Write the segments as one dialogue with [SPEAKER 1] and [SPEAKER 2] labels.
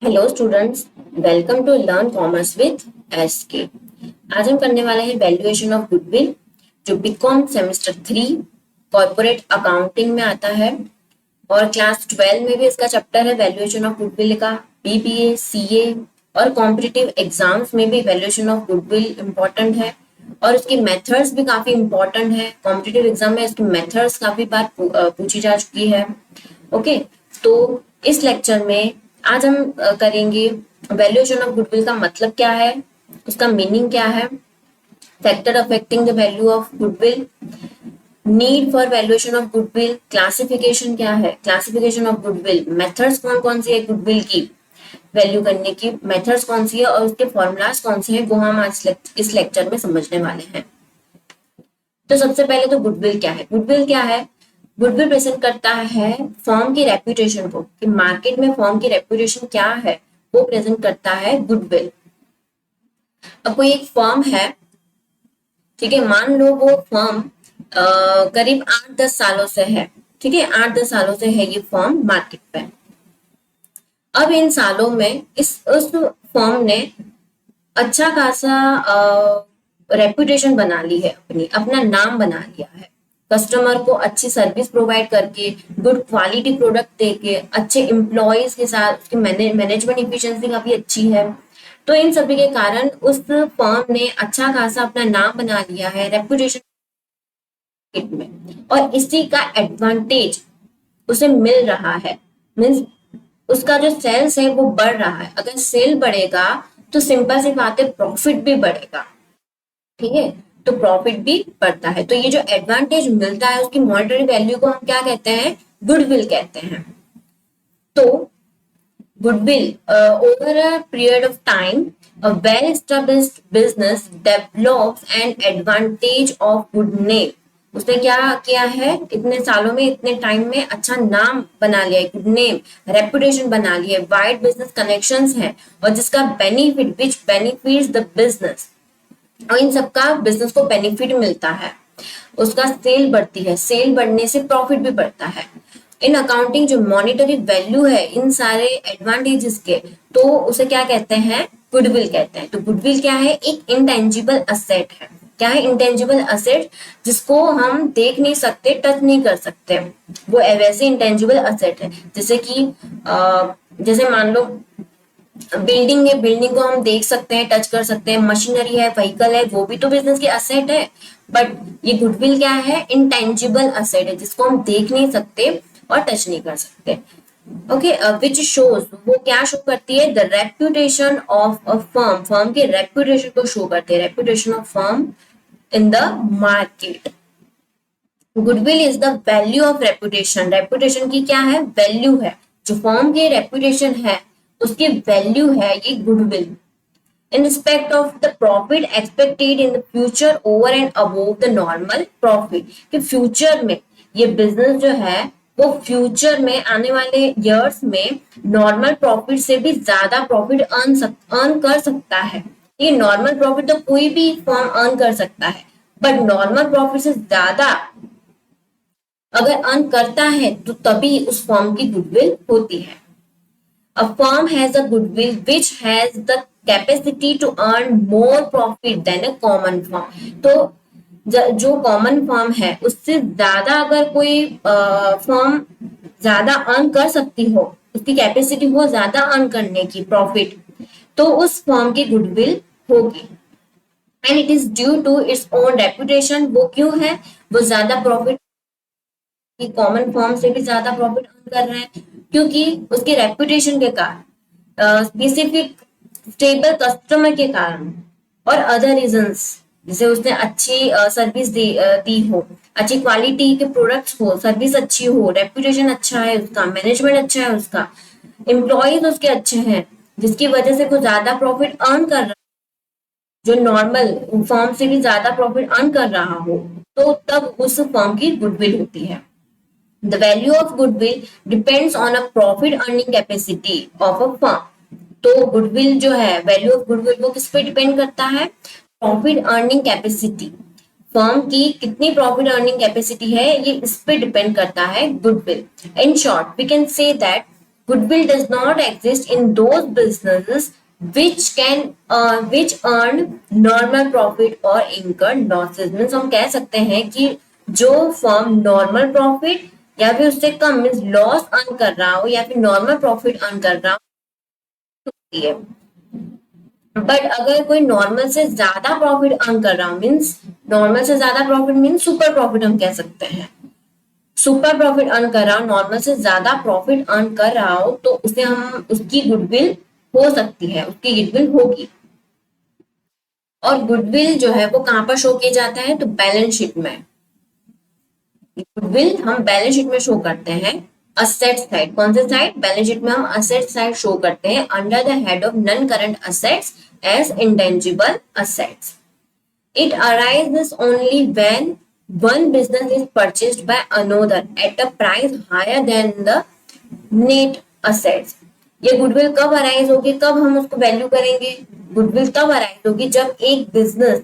[SPEAKER 1] Hello students, welcome to learn commerce with SK. आज हम करने वाले हैं वैल्यूएशन ऑफ गुडविल, जो बीकॉम सेमेस्टर 3 कॉर्पोरेट अकाउंटिंग में आता है और क्लास 12 में भी इसका चैप्टर है वैल्यूएशन ऑफ गुडविल का। बीबीए, सीए और कॉम्पिटिटिव एग्जाम्स में भी वैल्यूएशन ऑफ गुडविल इम्पोर्टेंट है और इसकी मेथड्स भी काफी इम्पोर्टेंट है। कॉम्पिटिटिव एग्जाम में इसकी मेथड्स काफी बार पूछी जा चुकी है। ओके, तो इस लेक्चर में आज हम करेंगे वैल्यूएशन ऑफ गुडविल का मतलब क्या है, उसका मीनिंग क्या है, factor affecting the value of goodwill, need for valuation of goodwill, classification क्या है, क्लासिफिकेशन ऑफ गुडविल, मेथड्स कौन कौन सी है गुडविल की वैल्यू करने की, मेथड्स कौन सी है और उसके फॉर्मूलाज कौन से हैं, वो हम आज इस लेक्चर में समझने वाले हैं। तो सबसे पहले तो गुडविल क्या है। गुडविल क्या है? गुडविल प्रेजेंट करता है फर्म की रेपुटेशन को, कि मार्केट में फर्म की रेपुटेशन क्या है वो प्रेजेंट करता है गुडविल। अब कोई एक फर्म है, ठीक है, मान लो वो फर्म करीब 8-10 सालों से है, ठीक है, 8-10 सालों से है ये फर्म मार्केट पे। अब इन सालों में उस फर्म ने अच्छा खासा रेपुटेशन बना ली है, अपना नाम बना लिया है, कस्टमर को अच्छी सर्विस प्रोवाइड करके, गुड क्वालिटी प्रोडक्ट देके, अच्छे एम्प्लॉयज के साथ, उसकी मैनेजमेंट इफिशिएंसी काफी अच्छी है। तो इन सभी के कारण उस फर्म ने अच्छा खासा अपना नाम बना लिया है रेपुटेशन में, और इसी का एडवांटेज उसे मिल रहा है। मीन्स उसका जो सेल्स है वो बढ़ रहा है। अगर सेल बढ़ेगा तो सिंपल सी बात है, प्रॉफिट भी बढ़ेगा, ठीक है, तो प्रॉफिट भी बढ़ता है। तो ये जो एडवांटेज मिलता है उसकी मॉनेटरी वैल्यू को हम क्या कहते हैं? गुडविल कहते हैं। तो goodwill over a period of time a well established business develops an advantage of good name। उसने क्या किया है, इतने सालों में, इतने टाइम में अच्छा नाम बना लिया है, गुड नेम, रेपुटेशन बना लिया है, वाइड बिजनेस कनेक्शंस है, और जिसका benefit which benefits the business, और इन सबका बिजनेस को बेनिफिट मिलता है, उसका सेल बढ़ती है, सेल बढ़ने से प्रॉफिट भी बढ़ता है। इन अकाउंटिंग जो मॉनिटरी वैल्यू है इन सारे एडवांटेजेस के, तो उसे क्या कहते हैं? गुडविल कहते हैं। तो गुडविल क्या है? एक इंटेंजिबल असेट है। क्या है? इंटेंजिबल असेट, जिसको हम देख नहीं सकते, टच नहीं कर सकते, वो वैसे इंटेंजिबल असेट है। जैसे कि जैसे मान लो बिल्डिंग है, बिल्डिंग को हम देख सकते हैं, टच कर सकते हैं, मशीनरी है, व्हीकल है, वो भी तो बिजनेस की असेट है। बट ये गुडविल क्या है? इंटेंजिबल असेट है, जिसको हम देख नहीं सकते और टच नहीं कर सकते। ओके, विच शोज, वो क्या शो करती है? The reputation of a firm, firm की रेप्यूटेशन को शो करती है, reputation of firm in the market. Goodwill is the value of reputation. Reputation की क्या है? वैल्यू है। जो फर्म की रेपुटेशन है उसकी वैल्यू है ये goodwill, in respect of the profit expected in the future over and above the normal profit. कि फ्यूचर में ये बिजनेस जो है वो फ्यूचर में आने वाले ईयर्स में नॉर्मल प्रॉफिट से भी ज्यादा प्रॉफिट अर्न कर सकता है। ये नॉर्मल प्रॉफिट तो कोई भी फर्म अर्न कर सकता है, बट नॉर्मल प्रॉफिट से ज्यादा अगर अर्न करता है तो तभी उस फर्म की गुडविल होती है। A firm has a goodwill which has the capacity to earn more profit than a common firm। तो जो कॉमन फर्म है उससे ज्यादा अगर कोई फर्म ज्यादा अर्न कर सकती हो, उसकी कैपेसिटी हो ज्यादा अर्न करने की प्रॉफिट, तो उस फर्म की गुडविल होगी। And it is due to its own reputation. वो क्यों है? वो ज्यादा प्रॉफिट, कॉमन फर्म से भी ज्यादा प्रॉफिट अर्न कर रहे हैं, क्योंकि उसकी रेपुटेशन के कारण, स्पेसिफिक स्टेबल कस्टमर के कारण, और अदर रीजंस, जैसे उसने अच्छी सर्विस दी हो, अच्छी क्वालिटी के प्रोडक्ट्स हो, सर्विस अच्छी हो, रेपुटेशन अच्छा है उसका, मैनेजमेंट अच्छा है उसका, एम्प्लॉयज उसके अच्छे हैं, जिसकी वजह से वो ज्यादा प्रॉफिट अर्न कर रहा है, जो नॉर्मल फर्म से भी ज्यादा प्रॉफिट अर्न कर रहा हो, तो तब उस फर्म की गुडविल होती है। The value of goodwill depends on a profit earning capacity of a firm। तो गुडविल जो है, वैल्यू ऑफ गुडविल, वो किस पे डिपेंड करता है? Profit earning capacity. फर्म की कितनी प्रॉफिट अर्निंग कैपेसिटी है, ये इस पे डिपेंड करता है goodwill. In short we can say that Goodwill does not exist in those businesses which earn normal profit or incur losses. Means हम कह सकते हैं कि जो फर्म नॉर्मल प्रॉफिट या फिर उससे कम मीन्स लॉस अर्न कर रहा हो या फिर नॉर्मल प्रॉफिट अर्न कर रहा हो, बट अगर कोई नॉर्मल से ज्यादा प्रॉफिट अर्न कर रहा हो, मीन्स नॉर्मल से ज्यादा प्रॉफिट मीन्स सुपर प्रॉफिट हम कह सकते हैं, सुपर प्रॉफिट अर्न कर रहा हो, नॉर्मल से ज्यादा प्रॉफिट अर्न कर रहा हो, तो उसे हम उसकी गुडविल हो सकती है, उसकी गुडविल होगी। और गुडविल जो है वो कहां पर शो किया जाता है, तो बैलेंस शीट में। गुडविल हम बैलेंस शीट में शो करते हैं, असेट साइड। कौन से साइड, बैलेंस शीट में हम असेट साइड शो करते हैं under the head of non current assets as intangible assets. It arises only when one business is purchased by another at a price higher than the net assets. ये goodwill कब arise होगी, कब हम उसको value करेंगे, goodwill तब arise होगी जब एक business,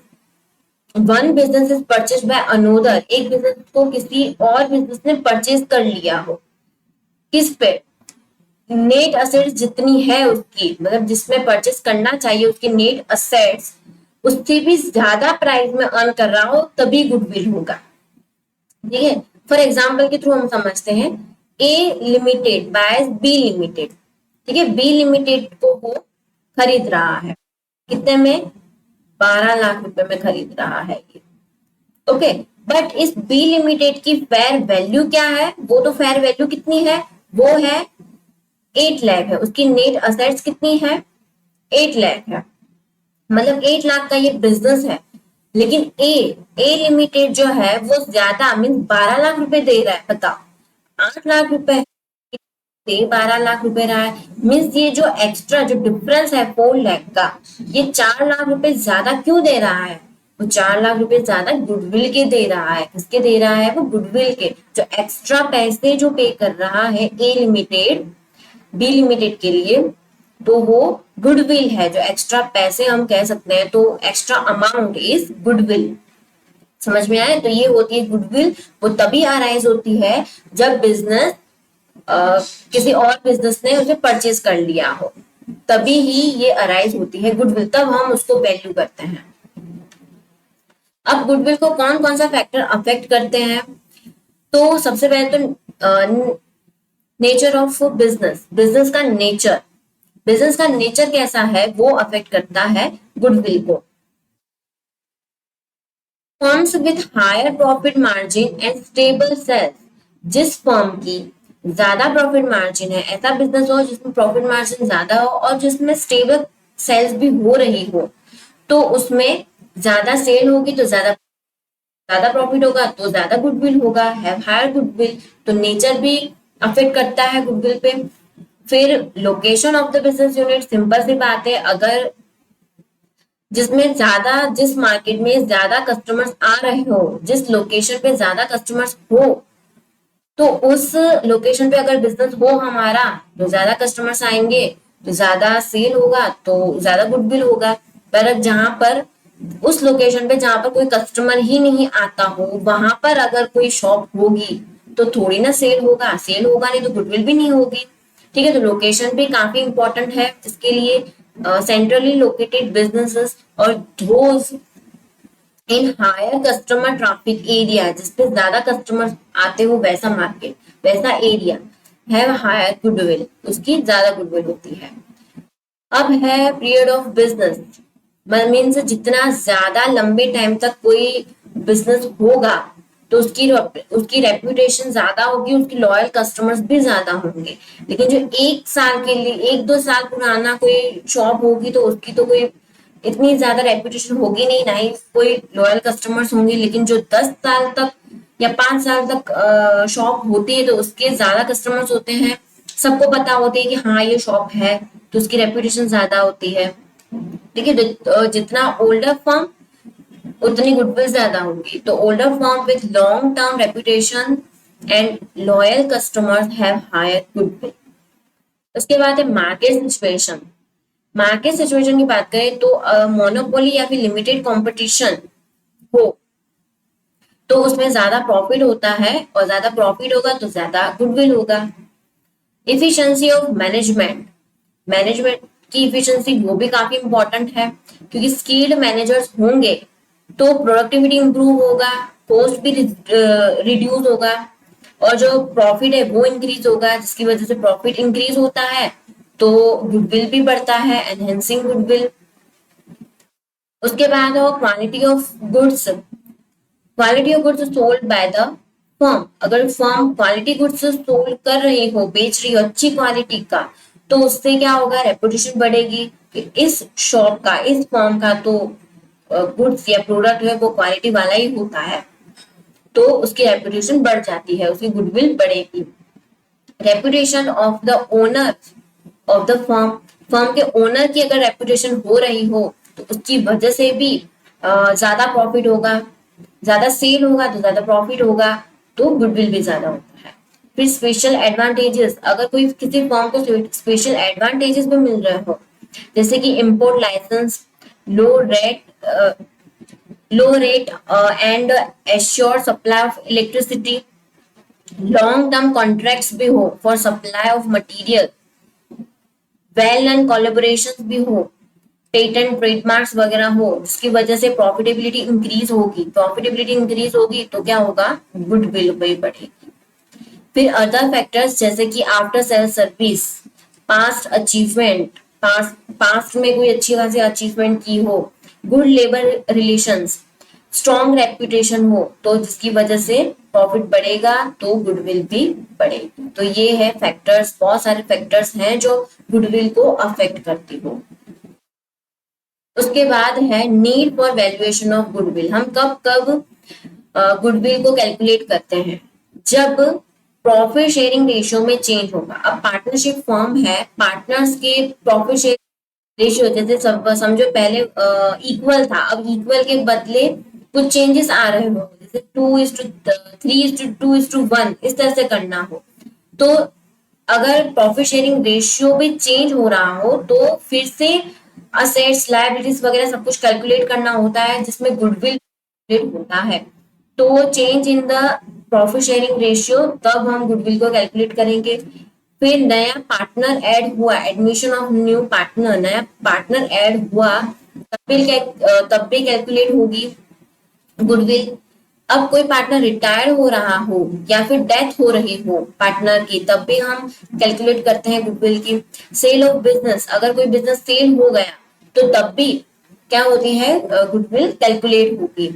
[SPEAKER 1] one business is purchase by another, एक बिजनेस को किसी और बिजनेस ने परचेज कर लिया हो, किस पे, नेट असेट्स जितनी है उसकी, मतलब जिसमें परचेज करना चाहिए उसकी नेट असेट्स उससे भी ज्यादा प्राइस में अर्न कर रहा हो, तभी गुडविल होगा। ठीक है, फॉर एग्जाम्पल के थ्रू हम समझते हैं, ए लिमिटेड बाय बी लिमिटेड। ठीक है, बी लिमिटेड को वो खरीद रहा है, कितने में, 12 लाख रुपए में खरीद रहा है ये। ओके, बट इस बी लिमिटेड की फेयर वैल्यू क्या है, वो तो फेयर वैल्यू कितनी है, वो है 8 लाख है, उसकी नेट असेट्स कितनी है, 8 लाख है, मतलब 8 लाख का ये बिजनेस है। लेकिन ए लिमिटेड जो है वो ज्यादा मीन 12 लाख रुपए दे रहा है, बताओ 8 लाख रुपए से 12 लाख रुपए रहा है, मीन्स ये जो एक्स्ट्रा जो डिफरेंस है 4 लाख का, ये 4 लाख रुपए ज्यादा क्यों दे रहा है, वो 4 लाख रुपए ज्यादा गुडविल के दे रहा है, किसके दे रहा है, वो गुडविल के, जो एक्स्ट्रा पैसे जो पे कर रहा है ए लिमिटेड बी लिमिटेड के लिए, तो वो गुडविल है, जो एक्स्ट्रा पैसे हम कह सकते हैं, तो एक्स्ट्रा अमाउंट इज गुडविल। समझ में आया, तो ये होती है गुडविल, वो तभी अराइज होती है जब बिजनेस किसी और बिजनेस ने उसे परचेज कर लिया हो, तभी ही ये अराइज होती है गुडविल, तब हम उसको वैल्यू करते हैं। अब गुडविल को कौन कौन सा फैक्टर अफेक्ट करते हैं, तो सबसे पहले तो नेचर ऑफ बिजनेस, बिजनेस का नेचर कैसा है वो अफेक्ट करता है गुडविल को। Firms with higher profit margin and stable sales, जिस फर्म की ज्यादा प्रॉफिट मार्जिन है, ऐसा बिजनेस हो जिसमें प्रॉफिट मार्जिन ज्यादा हो और जिसमें स्टेबल सेल्स भी हो रही हो, तो उसमें ज्यादा सेल होगी तो ज्यादा प्रॉफिट होगा, तो ज्यादा गुडविल होगा, हैव हायर गुडविल, तो नेचर भी अफेक्ट करता है गुडविल पे। फिर location of the business unit, simple सी बात है, अगर जिसमें ज्यादा, जिस मार्केट में ज्यादा कस्टमर्स आ रहे हो, जिस लोकेशन पे ज्यादा कस्टमर्स हो, तो उस लोकेशन पे अगर बिजनेस हो हमारा, तो ज्यादा कस्टमर्स आएंगे, तो ज्यादा सेल होगा, तो ज्यादा गुडविल होगा। पर जहां पर उस लोकेशन पे जहां पर कोई कस्टमर ही नहीं आता हो, वहां पर अगर कोई शॉप होगी तो थोड़ी ना सेल होगा, सेल होगा नहीं तो गुडविल भी नहीं होगी। ठीक है, तो लोकेशन भी काफी इंपॉर्टेंट है इसके लिए। सेंट्रली लोकेटेड बिजनेसेस और those in higher customer traffic area, जिसपे ज्यादा कस्टमर आते हो वैसा मार्केट, वैसा एरिया, हैव हायर गुडविल, उसकी ज्यादा गुडविल होती है। अब है पीरियड ऑफ बिजनेस, मीन्स जितना ज्यादा लंबे टाइम तक कोई बिजनेस होगा तो उसकी रेप्यूटेशन ज्यादा होगी, उसकी लॉयल कस्टमर्स भी ज्यादा होंगे। लेकिन जो 1 साल के लिए, 1-2 साल पुराना कोई शॉप होगी तो उसकी तो कोई इतनी ज्यादा रेप्यूटेशन होगी नहीं, ना ही कोई लॉयल कस्टमर्स होंगे। लेकिन जो 10 साल तक या 5 साल तक शॉप होती है तो उसके ज्यादा कस्टमर्स होते हैं, सबको पता होती है कि हाँ ये शॉप है, तो उसकी रेप्यूटेशन ज्यादा होती है। ठीक है, जितना ओल्डर फर्म उतनी गुडविल ज्यादा होगी, तो older firm with long term reputation and loyal customers have higher goodwill. उसके बाद है मार्केट सिचुएशन। मार्केट सिचुएशन की बात करें तो मोनोपोली या फिर लिमिटेड कंपटीशन हो तो उसमें ज्यादा प्रॉफिट होता है, और ज्यादा प्रॉफिट होगा तो ज्यादा गुडविल होगा। इफिशिएंसी ऑफ मैनेजमेंट, मैनेजमेंट की इफिशिएंसी वो भी काफी इंपॉर्टेंट है, क्योंकि स्किल्ड मैनेजर्स होंगे तो प्रोडक्टिविटी इंप्रूव होगा, कॉस्ट भी रिड्यूस होगा, और जो प्रॉफिट है वो इंक्रीज होगा, जिसकी वजह से प्रॉफिट इंक्रीज होता है तो गुडविल भी बढ़ता है, एनहेंसिंग गुडविल। उसके बाद हो quality of goods, quality of goods sold by the firm. अगर फर्म क्वालिटी गुड्स सोल्ड कर रही हो, बेच रही हो अच्छी क्वालिटी का, तो उससे क्या होगा, रेपुटेशन बढ़ेगी कि इस शॉप का, इस फर्म का तो गुड्स या प्रोडक्ट है वो क्वालिटी वाला ही होता है, तो उसकी रेपुटेशन बढ़ जाती है, उसकी गुडविल बढ़ेगी। Reputation of the owner of the firm, firm के ओनर की अगर रेपुटेशन हो रही हो तो उसकी वजह से भी ज्यादा प्रॉफिट होगा, ज्यादा सेल होगा तो ज्यादा प्रॉफिट होगा, तो गुडविल भी ज्यादा होता है। फिर स्पेशल एडवांटेजेस, अगर कोई किसी फर्म को स्पेशल एडवांटेजेस भी मिल रहे हो, जैसे कि import licence, low rate low rate and assure supply of electricity, long term contracts भी हो for supply of material, well and collaborations भी हो, पेटेंट ट्रेडमार्क्स वगैरह हो, जिसकी वजह से प्रॉफिटेबिलिटी इंक्रीज होगी, प्रॉफिटेबिलिटी इंक्रीज होगी तो क्या होगा, गुडविल भी बढ़ेगी। फिर अदर फैक्टर्स जैसे कि after sale service, past achievement, past में कोई अच्छी खासी अचीवमेंट की हो, good labour relations, strong reputation हो, तो जिसकी वजह से प्रॉफिट बढ़ेगा तो गुडविल भी बढ़ेगी। तो ये है फैक्टर्स, बहुत सारे फैक्टर्स हैं जो गुडविल को अफेक्ट करती हो। उसके बाद है need for valuation of goodwill. हम कब कब गुडविल को कैलकुलेट करते हैं, जब प्रॉफिट शेयरिंग रेशियो में चेंज होगा। अब पार्टनरशिप फॉर्म है, पार्टनर्स के प्रॉफिट शेयरिंग रेशियो, जैसे समझो पहले इक्वल था, अब इक्वल के बदले कुछ चेंजेस आ रहे हो, जैसे 2:3:2:1 इस तरह से करना हो, तो अगर प्रॉफिट शेयरिंग रेशियो भी चेंज हो रहा हो तो फिर से असेट्स लायबिलिटीज वगैरह सब कुछ कैलकुलेट करना होता है, जिसमें गुडविल होता है। तो change in the profit sharing ratio, तब हम गुडविल को कैलकुलेट करेंगे। फिर नया पार्टनर ऐड हुआ, एडमिशन ऑफ न्यू पार्टनर, नया पार्टनर ऐड हुआ, तब भी कैलकुलेट होगी गुडविल। अब कोई पार्टनर रिटायर हो रहा हो या फिर डेथ हो रही हो पार्टनर की, तब भी हम कैलकुलेट करते हैं गुडविल की। सेल ऑफ बिजनेस, अगर कोई बिजनेस सेल हो गया तो तब भी क्या होती है, गुडविल कैलकुलेट होगी,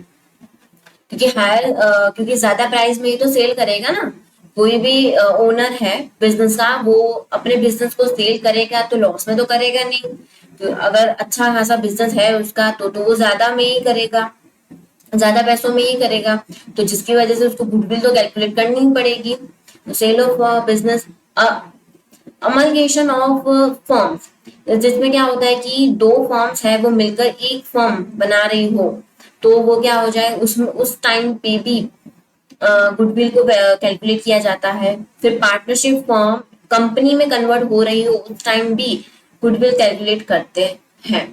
[SPEAKER 1] क्योंकि क्योंकि ज्यादा प्राइस में ही तो सेल करेगा ना। कोई भी ओनर है बिजनेस का, वो अपने बिजनेस को सेल करेगा तो लॉस में तो करेगा नहीं, तो अगर अच्छा खासा बिजनेस है उसका तो वो ज्यादा में ही करेगा, ज्यादा पैसों में ही करेगा, तो जिसकी वजह से उसको गुडविल तो कैलकुलेट करनी ही पड़ेगी। Sale of business, amalgamation of firms, जिसमें क्या होता है कि दो फर्म्स है वो मिलकर एक फर्म बना रही हो, तो वो क्या हो जाए, उसमें उस टाइम पे भी गुडविल को कैलकुलेट किया जाता है। फिर पार्टनरशिप फर्म कंपनी में कन्वर्ट हो रही हो उस टाइम भी गुडविल कैलकुलेट करते हैं।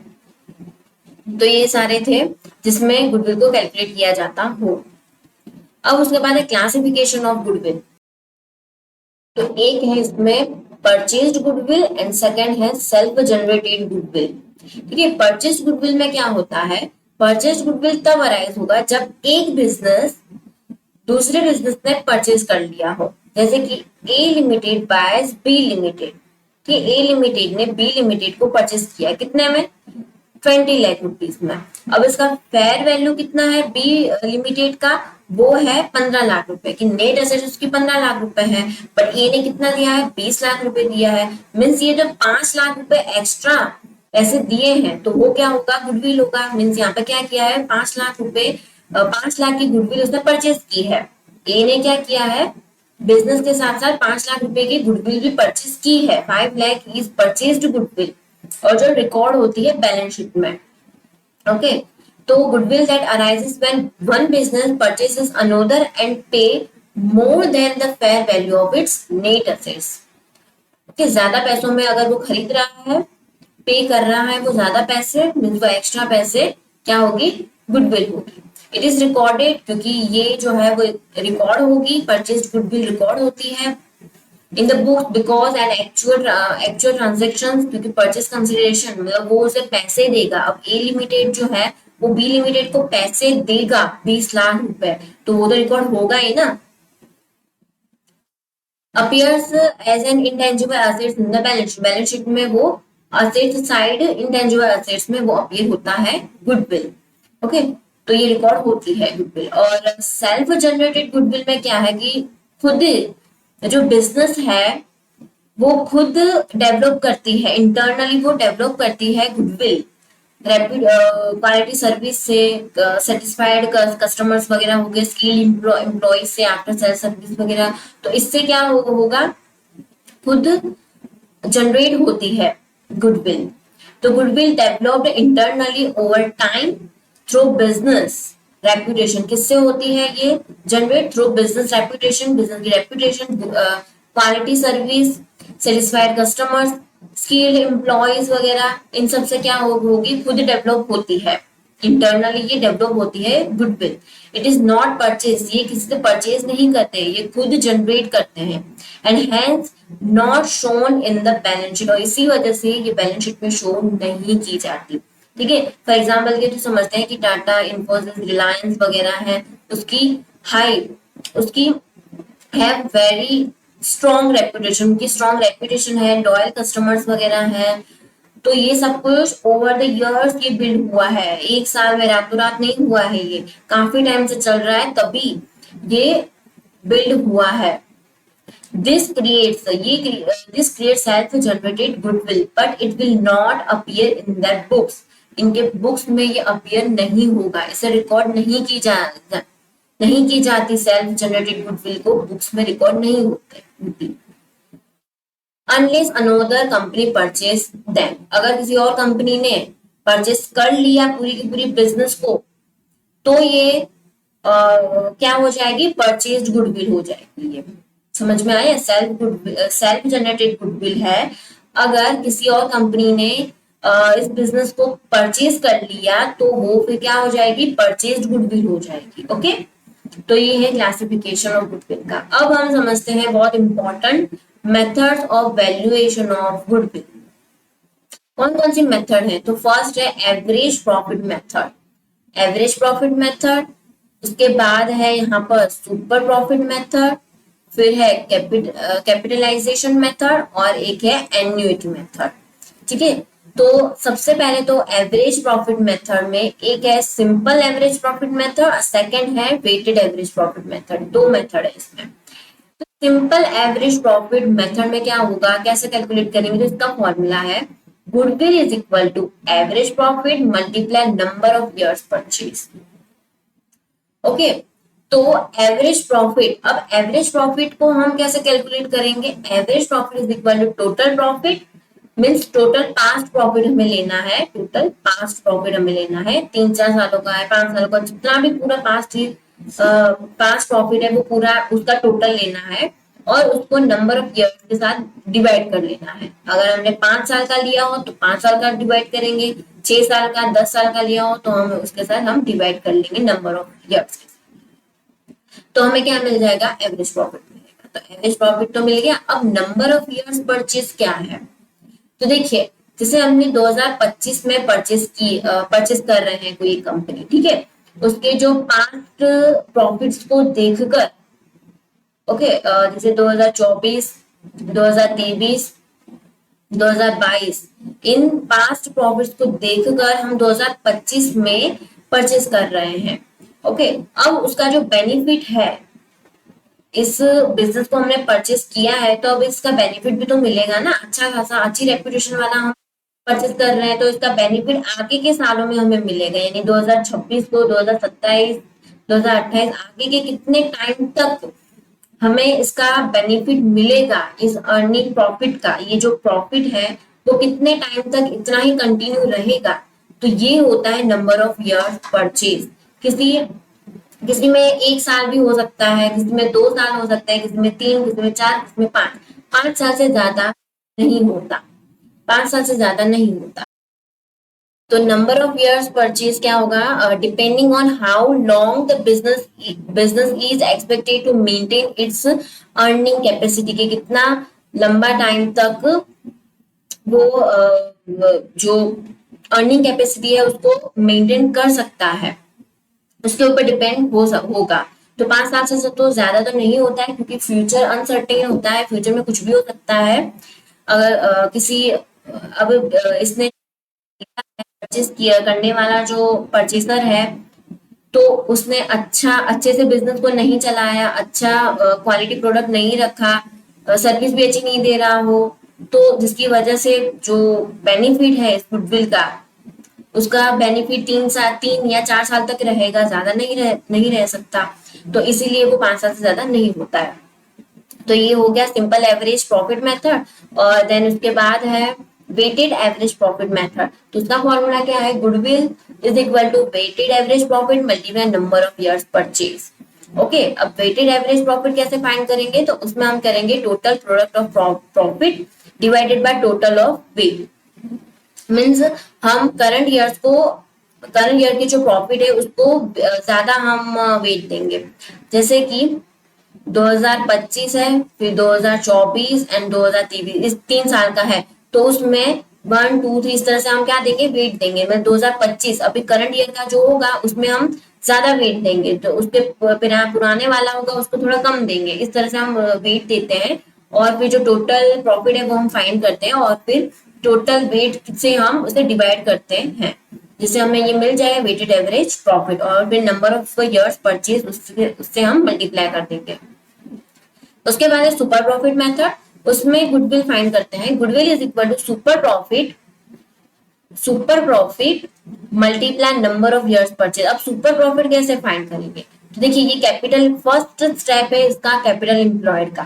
[SPEAKER 1] तो ये सारे थे जिसमें गुडविल को कैलकुलेट किया जाता हो। अब उसके बाद है क्लासिफिकेशन ऑफ गुडविल। तो एक है इसमें परचेज्ड गुडविल एंड सेकंड है सेल्फ जनरेटेड गुडविल। ठीक है, परचेज्ड गुडविल में क्या होता है, परचेज्ड गुडविल तब अराइज होगा जब एक बिजनेस दूसरे बिजनेस ने परचेज कर लिया हो, जैसे कि ए लिमिटेड बायस बी लिमिटेड, कि ए लिमिटेड ने बी लिमिटेड को परचेज किया, कितने में, 20 लाख रुपीज में। अब इसका फेयर वैल्यू कितना है बी लिमिटेड का, वो है 15 लाख रुपए की, नेट एसेट उसकी 15 लाख रुपए है, बट ए ने कितना दिया है, 20 लाख रुपए दिया है। मीन्स ये जब 5 लाख रुपए एक्स्ट्रा पैसे दिए हैं तो वो क्या होगा, गुडविल होगा। मीन्स यहाँ पे क्या किया है, 5 लाख रुपए, 5 लाख की गुडविल उसने परचेज की है। ए ने क्या किया है, बिजनेस के साथ साथ 5 लाख रुपए की गुडविल भी परचेज की है, 5 लाख इज परचेज्ड गुडविल, और जो रिकॉर्ड होती है बैलेंस शीट में। ओके, तो goodwill that arises when one business purchases another and pay more than the fair value of its net assets. Okay, ज्यादा पैसों में अगर वो खरीद रहा है, पे कर रहा है वो ज्यादा पैसे, मीन्स वो एक्स्ट्रा पैसे, क्या होगी, गुडविल होगी। इट इज रिकॉर्डेड, क्योंकि ये जो है वो रिकॉर्ड होगी, परचेज गुडविल रिकॉर्ड होती है in the book because an actual transaction, क्योंकि परचेस कंसिडरेशन मतलब वो उसे पैसे देगा। अब ए लिमिटेड जो है वो बी लिमिटेड को पैसे देगा 20 लाख रुपए, तो वो तो रिकॉर्ड होगा ही ना। Appears as an intangible assets in the balance sheet में वो असेट साइड इंटेंजिबल एसेट्स में वो अपीयर होता है गुडविल। ओके, तो ये रिकॉर्ड होती है गुडविल। और सेल्फ जनरेटेड गुडविल में क्या है कि खुद जो बिजनेस है वो खुद डेवलप करती है, इंटरनली वो डेवलप करती है गुडविल, रैपिड क्वालिटी सर्विस से, सेटिस्फाइड कस्टमर्स वगैरह हो गए, स्किल एम्प्लॉय से, आफ्टर सेल सर्विस वगैरह। तो इससे क्या होगा, खुद जनरेट होती है गुडविल। तो goodwill developed internally over time through business reputation. किससे होती है ये generate? Through business reputation, business की reputation, quality service, satisfied customers, skilled employees वगैरह, इन सब से क्या होगी, खुद डेवलप होती है इंटरनली, ये डेवलप होती है goodwill. It is not purchase, ये किसी से परचेज नहीं करते, ये खुद जनरेट करते हैं। And hence not shown in the balance sheet, और इसी वजह से ये बैलेंस शीट में शो नहीं की जाती। ठीक है, फॉर एग्जाम्पल के तो समझते हैं कि टाटा, इन्फोसिस, रिलायंस वगैरह है, उसकी हाई, उसकी हैव वेरी स्ट्रॉन्ग रेपुटेशन, उनकी स्ट्रॉन्ग रेपुटेशन है, लॉयल कस्टमर्स वगैरह है। तो ये सब कुछ ओवर द इयर्स ये बिल्ड हुआ है, एक साल में रातों रात नहीं हुआ है, ये काफी टाइम से चल रहा है तभी ये बिल्ड हुआ है। This creates self generated goodwill but it will not appear in that books. इनके बुक्स में ये अपीयर नहीं होगा, इसे रिकॉर्ड नहीं की जाती। सेल्फ जनरेटेड गुडविल को बुक्स में रिकॉर्ड नहीं होती। Unless another company purchase them, अगर किसी और कंपनी ने परचेज कर लिया पूरी की पूरी बिजनेस को, तो ये क्या हो जाएगी, परचेज गुडविल हो जाएगी। ये समझ में आया? सेल्फ जनरेटेड गुडविल है, अगर किसी और कंपनी ने इस बिजनेस को परचेज कर लिया तो वो फिर क्या हो जाएगी, परचेज गुडविल हो जाएगी। ओके, तो ये है क्लासिफिकेशन ऑफ गुडविल का। अब हम समझते हैं बहुत important methods of valuation of goodwill. कौन कौन सी मेथड है? तो फर्स्ट है average profit method, average profit method. उसके बाद है यहाँ पर सुपर प्रॉफिट मेथड, फिर है कैपिटलाइजेशन मेथड, और एक है एन्युटी मेथड। ठीक है, तो सबसे पहले तो एवरेज प्रॉफिट मेथड में एक है simple average profit method, second है वेटेड एवरेज प्रॉफिट मेथड। दो मेथड है इसमें। तो सिंपल एवरेज प्रॉफिट मेथड में क्या होगा, कैसे कैलकुलेट करेंगे, तो इसका फॉर्मूला है goodwill is equal to average profit multiply number of years purchase. Okay, तो एवरेज प्रॉफिट, अब एवरेज प्रॉफिट को हम कैसे कैलकुलेट करेंगे, average profit is equal to total profit, means total past profit हमें लेना है, टोटल पास्ट प्रॉफिट हमें लेना है, 3-4 सालों का है, 5 सालों का, जितना भी पूरा पास्ट प्रॉफिट है वो पूरा उसका टोटल लेना है, और उसको नंबर ऑफ ईयर्स के साथ डिवाइड कर लेना है। अगर हमने 5 साल का लिया हो तो 5 साल का डिवाइड करेंगे, 6 साल का, 10 साल का लिया हो तो हम उसके साथ हम डिवाइड कर लेंगे नंबर ऑफ ईयर्स के साथ। तो हमें क्या मिल जाएगा, एवरेज प्रॉफिट मिलेगा। तो एवरेज प्रॉफिट तो मिल गया। अब नंबर ऑफ ईयर्स परचेज क्या है, तो देखिए जैसे हमने 2025 में परचेज कर रहे हैं कोई कंपनी, ठीक है, उसके जो पास्ट प्रॉफिट्स को देखकर, ओके, जैसे 2024, 2023, 2022, इन पास्ट प्रॉफिट्स को देखकर हम 2025 में परचेज कर रहे हैं। ओके, अब उसका जो बेनिफिट है, इस बिजनेस को हमने परचेज किया है तो अब इसका बेनिफिट भी तो मिलेगा ना, अच्छा खासा, अच्छी रेपुटेशन वाला हम परचेज कर रहे हैं, तो इसका बेनिफिट आगे के सालों में हमें मिलेगा, यानी 2026 को, 2027, 2028, आगे के कितने टाइम तक हमें इसका बेनिफिट मिलेगा, इस अर्निंग प्रॉफिट का। ये जो प्रॉफिट है वो कितने टाइम तक इतना ही कंटिन्यू रहेगा, तो ये होता है नंबर ऑफ इयर्स परचेज। किसी किसी में 1 साल भी हो सकता है, किसी में 2 साल हो सकता है, किसी में 3, किसी में 4, किसी में 5, 5 साल से ज्यादा नहीं होता, 5 साल से ज्यादा नहीं होता। तो नंबर ऑफ इयर्स परचेज क्या होगा, depending on how long the business is expected to maintain its earning capacity, के कितना लंबा टाइम तक वो जो अर्निंग कैपेसिटी है उसको मेंटेन कर सकता है, उसके ऊपर डिपेंड होगा। तो 5 साल से तो ज्यादा तो नहीं होता है, क्योंकि फ्यूचर अनसर्टेन होता है, फ्यूचर में कुछ भी हो सकता है। अगर किसी अब इसने परचेज किया करने वाला जो परचेसर है, तो उसने अच्छे से बिजनेस को नहीं चलाया, अच्छा क्वालिटी प्रोडक्ट नहीं रखा, सर्विस भी अच्छी नहीं दे रहा हो, तो जिसकी वजह से जो बेनिफिट है इस गुडविल का, उसका बेनिफिट 3 या 4 साल तक रहेगा, ज्यादा नहीं रह सकता। तो इसीलिए वो 5 साल से ज्यादा नहीं होता है। तो ये हो गया सिंपल एवरेज प्रॉफिट मेथड। और देन उसके बाद है वेटेड एवरेज प्रॉफिट मेथड। तो उसका फॉर्मूला क्या है, goodwill is equal to weighted average profit multiply number of years purchase. Okay, अब वेटेड एवरेज प्रॉफिट कैसे फाइंड करेंगे, तो उसमें हम करेंगे total product of profit divided by total of weight. Means हम करंट ईयर की जो प्रॉफिट है उसको ज्यादा हम वेट देंगे। जैसे कि 2025 है, फिर 2024 एंड 2023, इस 3 साल का है, तो उसमें 1 2 3 इस तरह से हम क्या देंगे, वेट देंगे। मैं 2025 अभी करंट ईयर का जो होगा उसमें हम ज्यादा वेट देंगे, तो उसके पुराने वाला होगा उसको थोड़ा कम देंगे, इस तरह से हम वेट देते हैं। और फिर जो टोटल प्रॉफिट है वो हम फाइंड करते हैं, और फिर टोटल वेट से हम उसे डिवाइड करते हैं, जिससे हमें ये मिल जाएगा वेटेड एवरेज प्रॉफिट। और फिर नंबर ऑफ इयर्स परचेज उससे हम मल्टीप्लाई कर देंगे। उसके बाद है सुपर प्रॉफिट मेथड। उसमें गुडविल फाइंड करते हैं। Goodwill is equal to super profit multiply number of years purchase. अब सुपर प्रॉफिट कैसे फाइंड करेंगे, तो देखिए ये कैपिटल फर्स्ट स्टेप है इसका, कैपिटल एम्प्लॉयड का।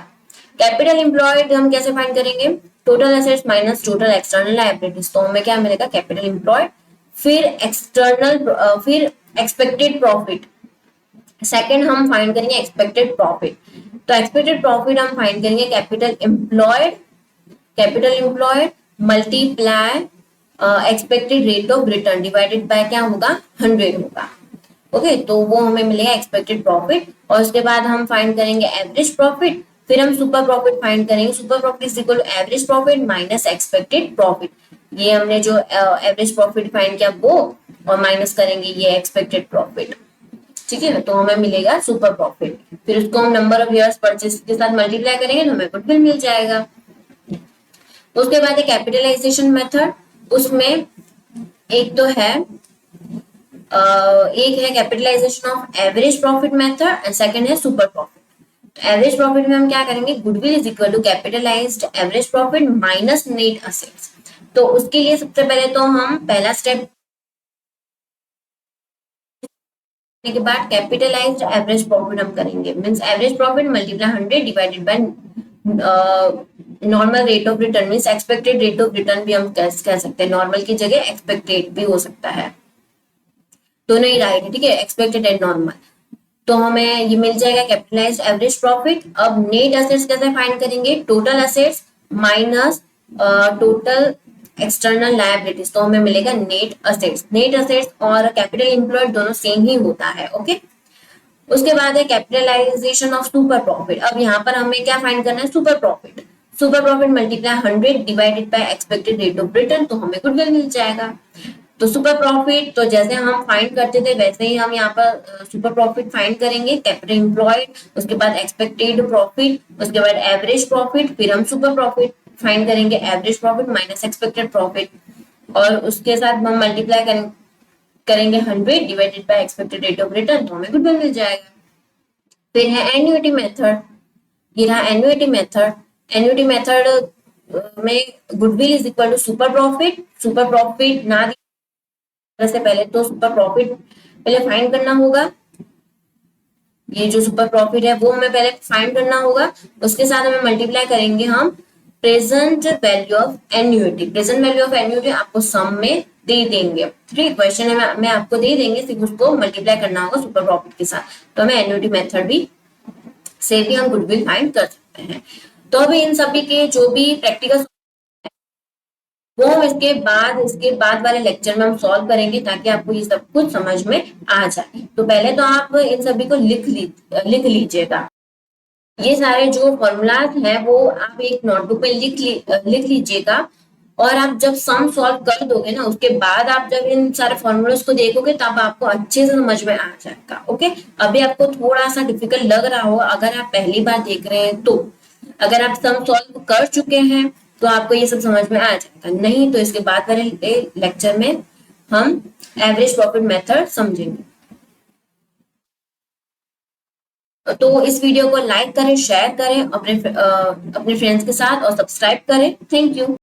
[SPEAKER 1] कैपिटल एम्प्लॉयड हम कैसे फाइंड करेंगे, total assets minus total external liabilities, तो हमें क्या मिलेगा, कैपिटल एम्प्लॉयड, फिर एक्सपेक्टेड प्रॉफिट। सेकंड हम फाइंड करेंगे एक्सपेक्टेड प्रॉफिट। तो एक्सपेक्टेड प्रॉफिट हम फाइंड करेंगे capital employed multiply expected rate of return divided by क्या होगा, 100 होगा। ओके, तो वो हमें मिलेगा एक्सपेक्टेड प्रॉफिट। और उसके बाद हम फाइंड करेंगे एवरेज प्रॉफिट, फिर हम सुपर प्रॉफिट फाइंड करेंगे। Super profit is equal to average profit minus expected profit. ये हमने जो एवरेज प्रॉफिट फाइंड किया वो, और माइनस करेंगे ये एक्सपेक्टेड प्रॉफिट। ठीक है, तो हमें मिलेगा सुपर प्रॉफिट। फिर उसको हम नंबर ऑफ इयर्स परचेज के साथ मल्टीप्लाई करेंगे तो हमें गुडविल मिल जाएगा। उसके बाद है कैपिटलाइजेशन मेथड। उसमें एक तो है एक है capitalisation of average profit method and second है सुपर प्रॉफिट। एवरेज प्रॉफिट में हम क्या करेंगे, goodwill is equal to capitalised average profit minus net assets. तो उसके लिए सबसे पहले तो हम पहला स्टेप के बाद कैपिटलाइज्ड एवरेज प्रॉफिट हम करेंगे। Means average profit multiply 100 divided by normal rate of return. Means expected rate of return भी हम कह सकते हैं, नॉर्मल की जगह एक्सपेक्टेड भी हो सकता है, दोनों ही राइट है। ठीक है, एक्सपेक्टेड एंड नॉर्मल। तो हमें ये मिल जाएगा कैपिटलाइज्ड एवरेज प्रॉफिट। अब नेट एसेट्स कैसे फाइंड करेंगे, total assets minus total external liabilities, तो हमें मिलेगा नेट असेट्स। नेट असेट्स और कैपिटल एम्प्लॉयड दोनों सेम ही होता है। ओके, उसके बाद है कैपिटलाइजेशन ऑफ सुपर प्रॉफिट। अब यहाँ पर हमें क्या फाइंड करना है, super profit. Super profit multiply 100 divided by expected rate of return, तो हमें गुडविल मिल जाएगा। तो सुपर प्रॉफिट तो जैसे हम फाइंड करते थे वैसे ही हम यहाँ पर सुपर प्रॉफिट फाइंड करेंगे। कैपिटल एम्प्लॉयड, उसके बाद एक्सपेक्टेड प्रॉफिट, उसके बाद एवरेज प्रॉफिट, फिर हम सुपर प्रॉफिट फाइंड करेंगे, average profit minus expected profit, और उसके साथ हम मल्टीप्लाई करेंगे 100 divided by expected rate of return, तो हमें गुडविल मिल जाएगा। फिर है एन्युटी मेथड। ये रहा एन्युटी मेथड। एन्युटी मेथड में goodwill is equal to super profit. Super profit ना से पहले तो सुपर प्रॉफिट पहले फाइंड करना होगा। ये जो सुपर प्रॉफिट है वो हमें पहले फाइंड करना होगा, उसके साथ हमें मल्टीप्लाई करेंगे हम present value of annuity. Present value of annuity आपको सम में दे देंगे। ठीक, क्वेश्चन में आपको दे देंगे, सिर्फ उसको मल्टीप्लाई करना होगा सुपर प्रॉफिट के साथ। तो हमें एन्युटी मेथड भी से भी हम गुडविल फाइंड कर सकते हैं। तो अभी इन सभी के जो भी प्रैक्टिकल वो हम इसके बाद वाले लेक्चर में हम सॉल्व करेंगे ताकि आपको ये सब कुछ समझ में आ जाए। तो पहले तो आप इन सभी को लिख लीजिएगा। ये सारे जो फॉर्मूलाज हैं वो आप एक नोटबुक में लिख लीजिएगा। और आप जब सम सॉल्व कर दोगे ना, उसके बाद आप जब इन सारे फॉर्मूलाज को देखोगे तब आपको अच्छे से समझ में आ जाएगा। ओके, अभी आपको थोड़ा सा डिफिकल्ट लग रहा हो अगर आप पहली बार देख रहे हैं तो। अगर आप सम सॉल्व कर चुके हैं तो आपको ये सब समझ में आ जाएगा, नहीं तो इसके बाद वाले लेक्चर में हम एवरेज प्रॉफिट मेथड समझेंगे। तो इस वीडियो को लाइक करें, शेयर करें अपने फ्रेंड्स के साथ और सब्सक्राइब करें। Thank you.